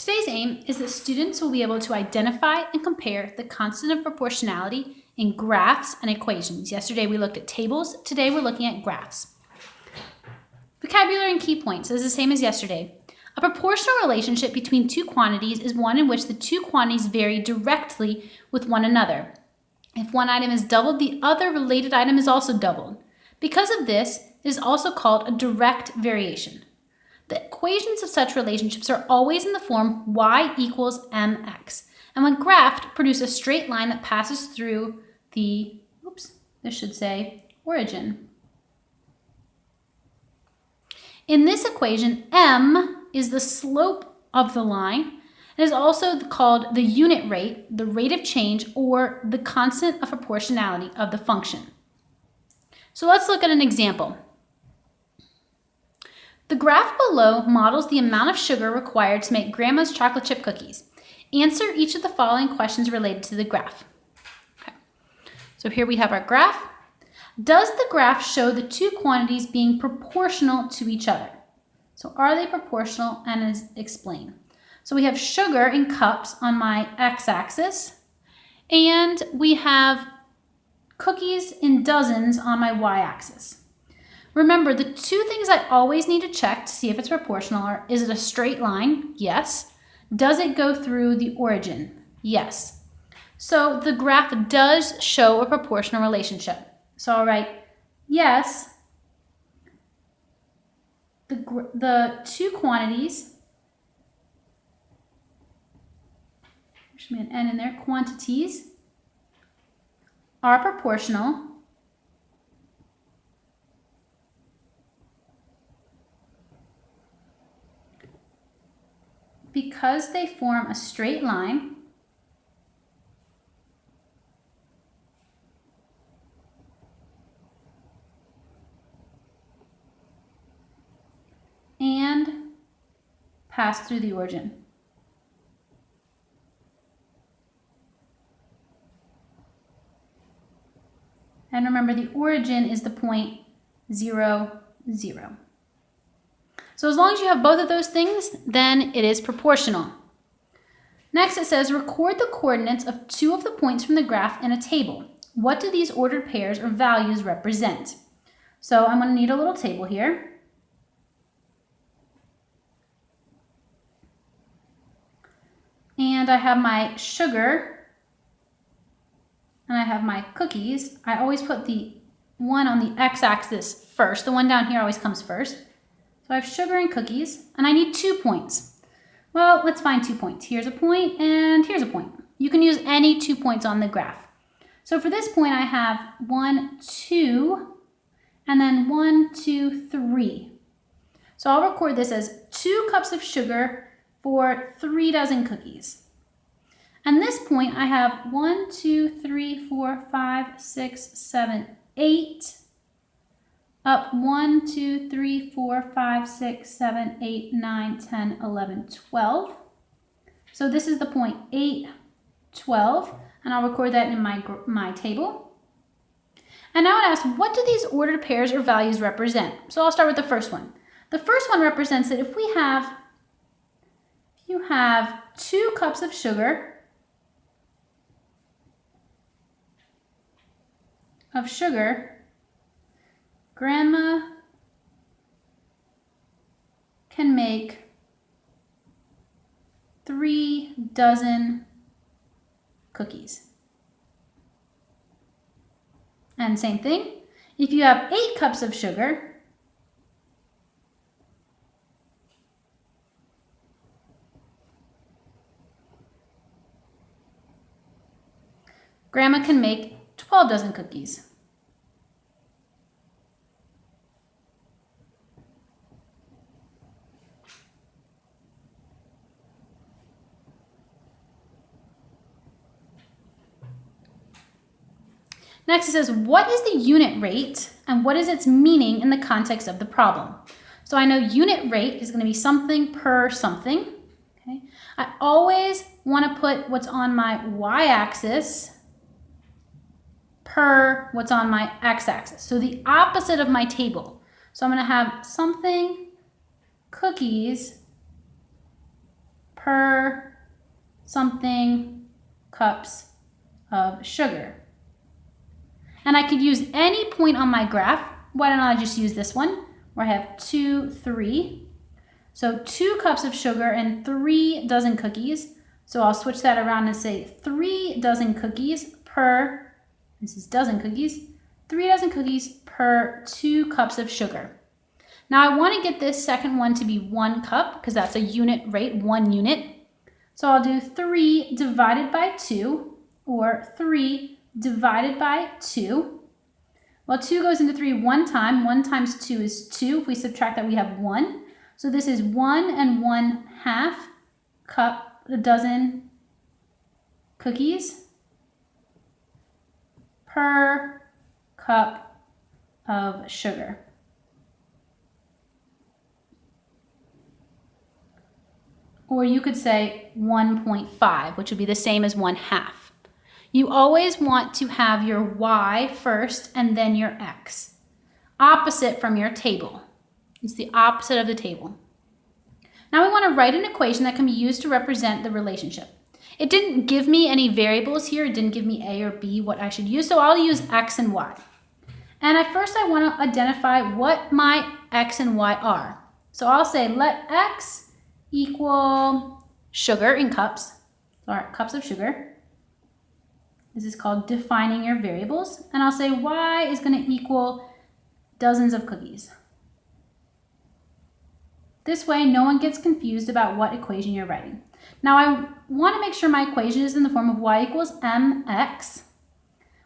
Today's aim is that students will be able to identify and compare the constant of proportionality in graphs and equations. Yesterday we looked at tables, today we're looking at graphs. Vocabulary and key points is the same as yesterday. A proportional relationship between two quantities is one in which the two quantities vary directly with one another. If one item is doubled, the other related item is also doubled. Because of this, it is also called a direct variation. The equations of such relationships are always in the form y equals mx, and when graphed, produce a straight line that passes through the, origin. In this equation, m is the slope of the line and is also called the unit rate, the rate of change, or the constant of proportionality of the function. So let's look at an example. The graph below models the amount of sugar required to make Grandma's chocolate chip cookies. Answer each of the following questions related to the graph. Okay. So here we have our graph. Does the graph show the two quantities being proportional to each other? So are they proportional, and explain. So we have sugar in cups on my x-axis, and we have cookies in dozens on my y-axis. Remember, the two things I always need to check to see if it's proportional are, is it a straight line? Yes. Does it go through the origin? Yes. So the graph does show a proportional relationship. So I'll write, yes, the two quantities, there should be an N in there, quantities are proportional because they form a straight line and pass through the origin. And remember, the origin is the point 0, 0. So as long as you have both of those things, then it is proportional. Next it says, record the coordinates of two of the points from the graph in a table. What do these ordered pairs or values represent? So I'm going to need a little table here. And I have my sugar, and I have my cookies. I always put the one on the x-axis first. The one down here always comes first. So I have sugar and cookies, and I need 2 points. Well, let's find 2 points. Here's a point, and here's a point. You can use any 2 points on the graph. So for this point, I have 1, 2, and then 1, 2, 3. So I'll record this as 2 cups of sugar for 3 dozen cookies. And this point, I have 1, 2, 3, 4, 5, 6, 7, 8. Up 1, 2, 3, 4, 5, 6, 7, 8, 9, 10, 11, 12. So this is the point 8, 12, and I'll record that in my table. And now I ask, what do these ordered pairs or values represent? So I'll start with the first one. The first one represents that if you have 2 cups of sugar, Grandma can make 3 dozen cookies. And same thing, if you have 8 cups of sugar, Grandma can make 12 dozen cookies. Next it says, what is the unit rate and what is its meaning in the context of the problem? So I know unit rate is going to be something per something. Okay? I always want to put what's on my y-axis per what's on my x-axis. So the opposite of my table. So I'm going to have something cookies per something cups of sugar. And I could use any point on my graph. Why don't I just use this one where I have 2, 3. So 2 cups of sugar and 3 dozen cookies. So I'll switch that around and say 3 dozen cookies per, this is dozen cookies, 3 dozen cookies per 2 cups of sugar. Now I want to get this second one to be 1 cup because that's a unit rate, 1 unit. So I'll do 3 divided by 2, or 3 divided by 2. Well, 2 goes into 3 one time. 1 times 2 is 2. If we subtract that, we have 1. So this is 1 and 1/2 cup, a dozen cookies per cup of sugar. Or you could say 1.5, which would be the same as 1/2. You always want to have your y first and then your x, opposite from your table. It's the opposite of the table. Now we want to write an equation that can be used to represent the relationship. It didn't give me any variables here. It didn't give me a or b, what I should use, so I'll use x and y. And at first I want to identify what my x and y are. So I'll say let x equal sugar in cups, or cups of sugar. This is called defining your variables. And I'll say y is going to equal dozens of cookies. This way, no one gets confused about what equation you're writing. Now, I want to make sure my equation is in the form of y equals mx,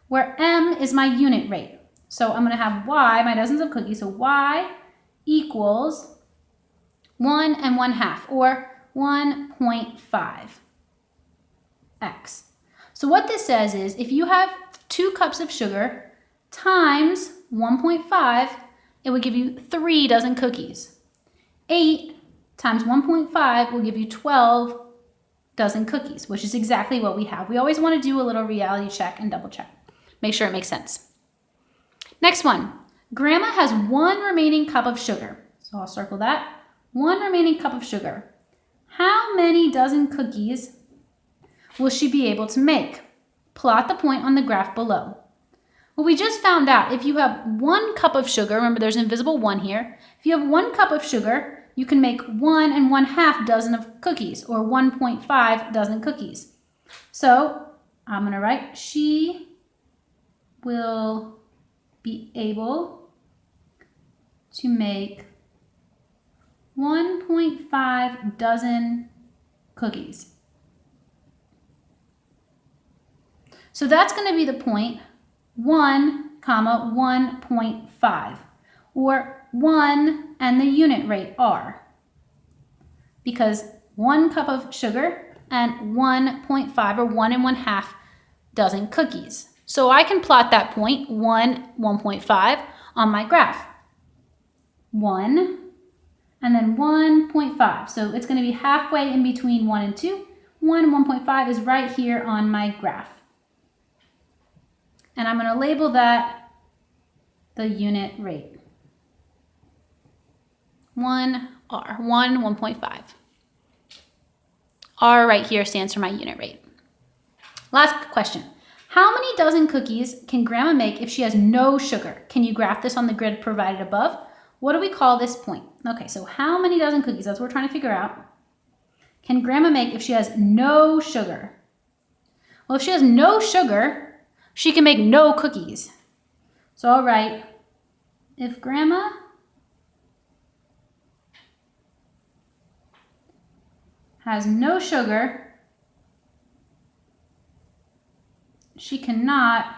where m is my unit rate. So I'm going to have y, my dozens of cookies, so y equals 1 and 1/2, or 1.5 x. So what this says is if you have 2 cups of sugar times 1.5, it would give you 3 dozen cookies. 8 times 1.5 will give you 12 dozen cookies, which is exactly what we have. We always want to do a little reality check and double check. Make sure it makes sense. Next one. Grandma has 1 remaining cup of sugar. So I'll circle that. 1 remaining cup of sugar. How many dozen cookies will she be able to make? Plot the point on the graph below. Well, we just found out if you have 1 cup of sugar, remember there's an invisible 1 here. If you have 1 cup of sugar, you can make 1 and 1/2 dozen of cookies, or 1.5 dozen cookies. So I'm going to write, she will be able to make 1.5 dozen cookies. So that's going to be the point 1, 1.5, or 1 and the unit rate r, because 1 cup of sugar and 1.5, or 1 and 1/2 dozen cookies. So I can plot that point 1, 1.5 on my graph. 1 and then 1.5. So it's going to be halfway in between 1 and 2. 1 and 1.5 is right here on my graph. And I'm going to label that the unit rate. 1R, 1, 1.5. R right here stands for my unit rate. Last question. How many dozen cookies can Grandma make if she has no sugar? Can you graph this on the grid provided above? What do we call this point? Okay, so how many dozen cookies? That's what we're trying to figure out. Can Grandma make if she has no sugar? Well, if she has no sugar, she can make no cookies. So I'll write, if Grandma has no sugar, she cannot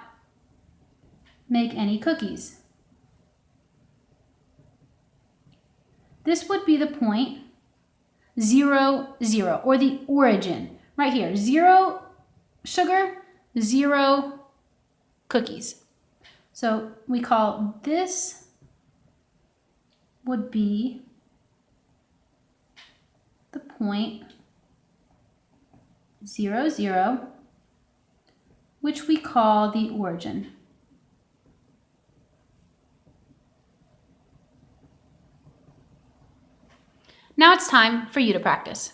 make any cookies. This would be the point 0, 0, or the origin. Right here, 0 sugar, 0 cookies. So we call this would be the point 0, 0, which we call the origin. Now it's time for you to practice.